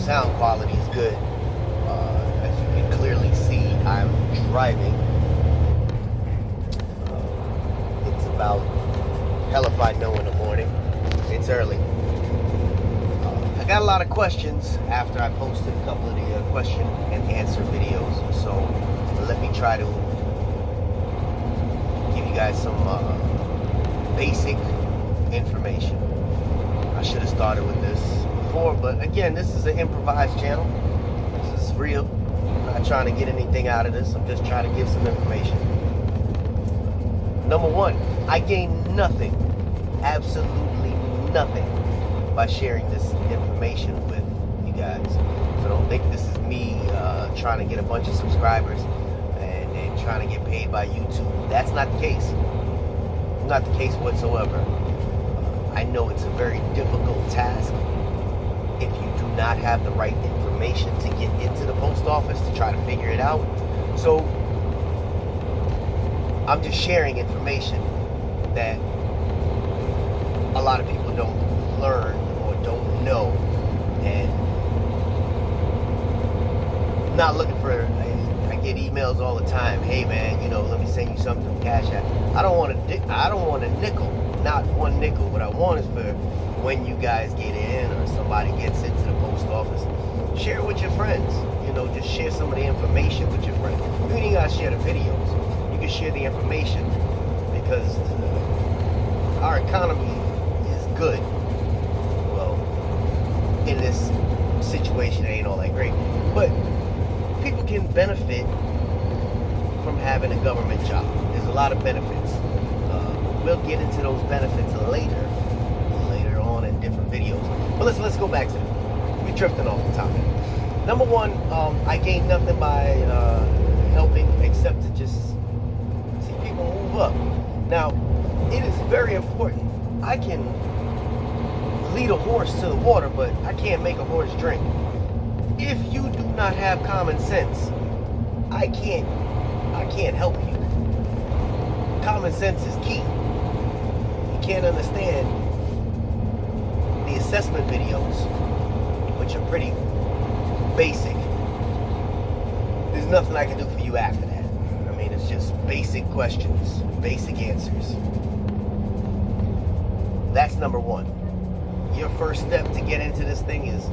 sound quality is good. As you can clearly see, I'm driving. It's about hell if I know in the morning. It's early. I got a lot of questions after I posted a couple of the question and answer videos. So let me try to give you guys some basic information. I should have started with this before, but again, this is an improvised channel. This is real. I'm not trying to get anything out of this. I'm just trying to give some information. Number one, I gain nothing, absolutely nothing, by sharing this information with you guys. So don't think this is me trying to get a bunch of subscribers and trying to get paid by YouTube. That's not the case. Not the case whatsoever. I know it's a very difficult task if you do not have the right information to get into the post office to try to figure it out. So I'm just sharing information that a lot of people don't learn or don't know, and not looking for. I get emails all the time. Hey man, let me send you something from Cash App. I don't want a nickel, not one nickel. What I want is for when you guys get in or somebody gets into the post office, share it with your friends. Just share some of the information with your friends. You ain't gotta share the videos. You can share the information, because our economy is good. Well, in this situation, it ain't all that great, but people can benefit from having a government job. There's a lot of benefits. We'll get into those benefits later on in different videos. But let's go back to it. We're drifting off the topic. Number one, I gain nothing by helping except to just see people move up. Now, it is very important. I can lead a horse to the water, but I can't make a horse drink. If you do not have common sense, I can't help you. Common sense is key. You can't understand the assessment videos, which are pretty basic. There's nothing I can do for you after that. I mean, it's just basic questions, basic answers. That's number one. Your first step to get into this thing is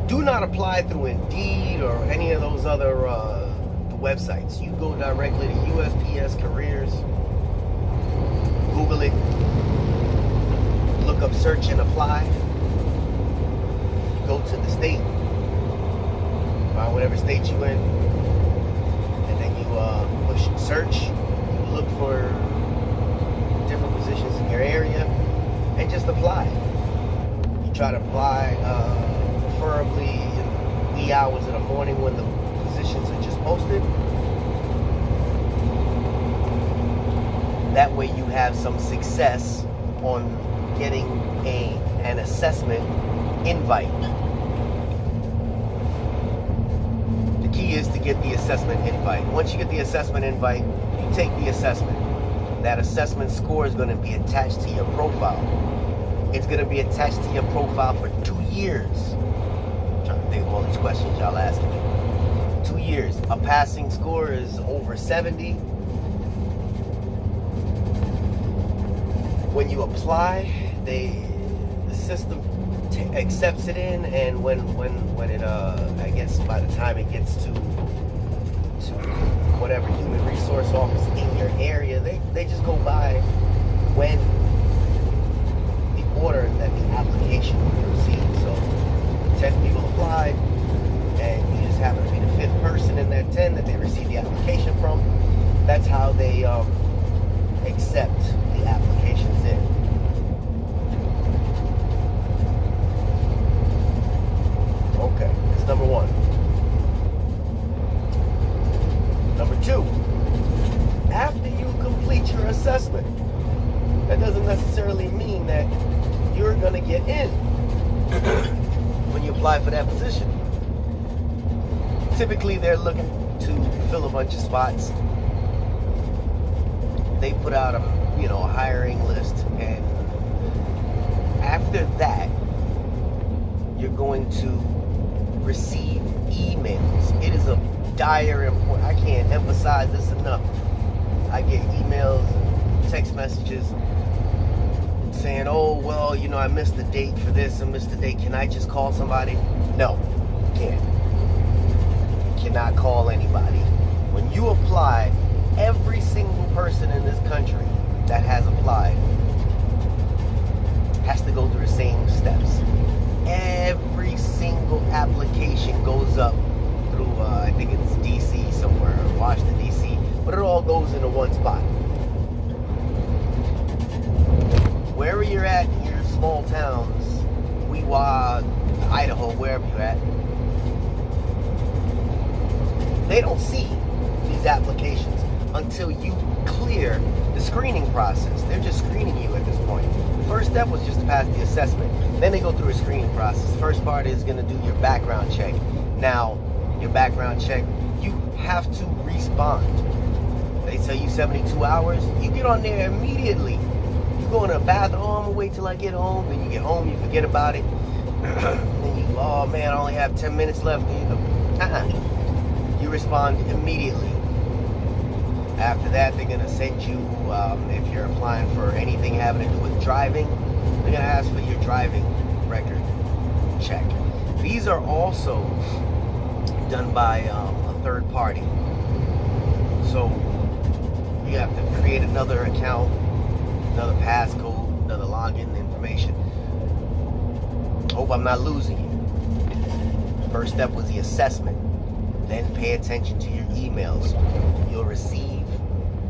do not apply through Indeed or any of those other websites. You go directly to USPS Careers, Google it, look up search and apply. You go to the state, find whatever state you're in, and then you push search, you look for different positions in your area, and just apply. You try to apply preferably in the wee hours of the morning when the positions are just posted. That way you have some success on getting an assessment invite. The key is to get the assessment invite. Once you get the assessment invite, you take the assessment. That assessment score is going to be attached to your profile. It's going to be attached to your profile for 2 years. I'm trying to think of all these questions y'all asking me. 2 years. A passing score is over 70. When you apply, the system accepts it in, and when it I guess by the time it gets to whatever human resource office in your area, they just go by when the order that the application was received. So 10 people applied, and you just happen to be the 5th person in that 10 that they received the application from. That's how they accept the applications in. Okay, that's number one. Number two, after you complete your assessment, that doesn't necessarily mean that you're going to get in when you apply for that position. Typically, they're looking to fill a bunch of spots. They put out a hiring list, and after that, you're going to receive emails. It is of dire importance. I can't emphasize this enough. I get emails, text messages saying, oh, well, you know, I missed the date for this, I missed the date. Can I just call somebody? No, you can't. You cannot call anybody. When you apply, every single person in this country that has applied has to go through the same steps. Every single application goes up through, I think it's DC somewhere, Washington, DC, but it all goes into one spot. Wherever you're at in your small towns, Weewa, Idaho, wherever you're at, they don't see these applications until you clear the screening process. They're just screening you at this point. The first step was just to pass the assessment. Then they go through a screening process. First part is going to do your background check. Now, your background check, you have to respond. They tell you 72 hours. You get on there immediately. You go in the bathroom, oh, I'm going to wait till I get home. Then you get home, you forget about it. Then you, oh man, I only have 10 minutes left. Then you go, You respond immediately. After that, they're going to send you, if you're applying for anything having to do with driving, they're going to ask for your driving record check. These are also done by a third party. So you have to create another account, another passcode, another login information. Hope I'm not losing you. First step was the assessment. Then pay attention to your emails. You'll receive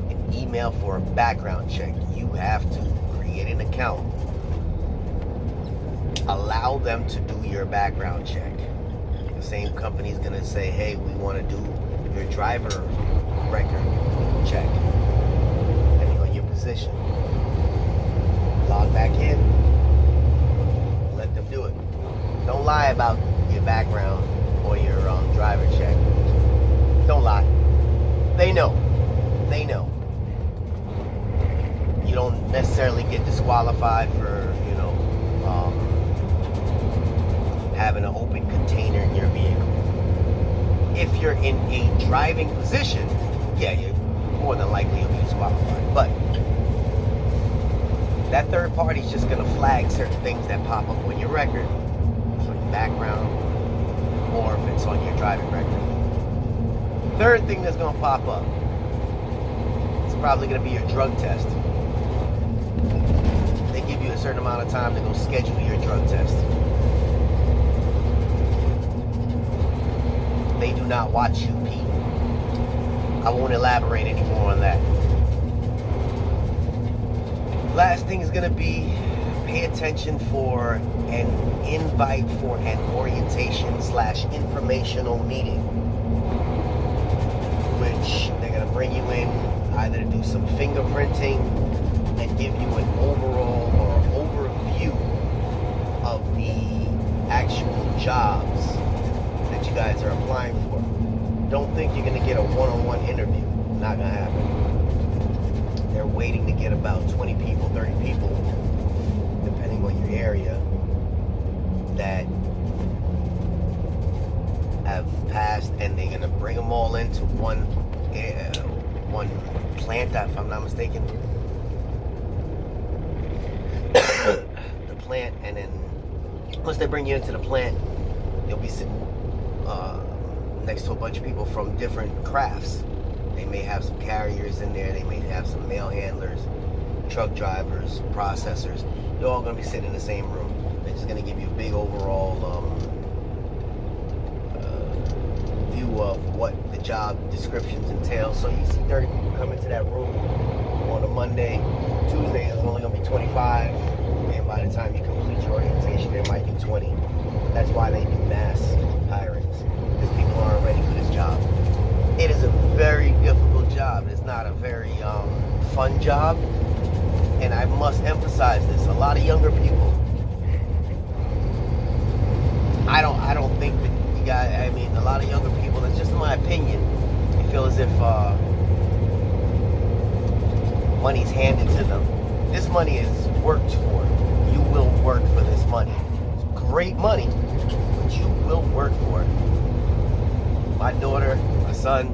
an email for a background check. You have to create an account. Allow them to do your background check. The same company's going to say, hey, we want to do your driver record check, depending on your position. Log back in. Let them do it. Don't lie about your background or your driver check. Don't lie. They know. They know. You don't necessarily get disqualified for, you know, having an open container in your vehicle. If you're in a driving position, yeah, you're more than likely you'll be disqualified. But that third party is just going to flag certain things that pop up on your record, so your background, or if it's on your driving record. Third thing that's going to pop up, it's probably going to be your drug test. They give you a certain amount of time to go schedule your drug test. They do not watch you, Pete. I won't elaborate anymore on that. Last thing is going to be pay attention for an invite for an orientation / informational meeting, which they're going to bring you in either to do some fingerprinting and give you an overall or overview of the actual jobs that you guys are applying for. Don't think you're going to get a one-on-one interview. Not going to happen. They're waiting to get about 20 people, 30 people, depending on your area, that have passed, and they're going to bring them all into one plant, if I'm not mistaken. The plant, and then once they bring you into the plant, you'll be sitting next to a bunch of people from different crafts. They may have some carriers in there, they may have some mail handlers, truck drivers, processors. They're all going to be sitting in the same room. They're just going to give you a big overall view of what the job descriptions entail. So you see 30 people come into that room on a Monday. Tuesday is only going to be 25, and by the time you complete your orientation, there might be 20. That's why they do mass hirings, because people aren't ready for this job. It is a very difficult job. It's not a very fun job, and I must emphasize this. A lot of younger people, I don't think that you guys, I mean, a lot of younger people, that's just my opinion, they feel as if money's handed to them. This money is worked for. You will work for this money. It's great money. for my daughter, my son,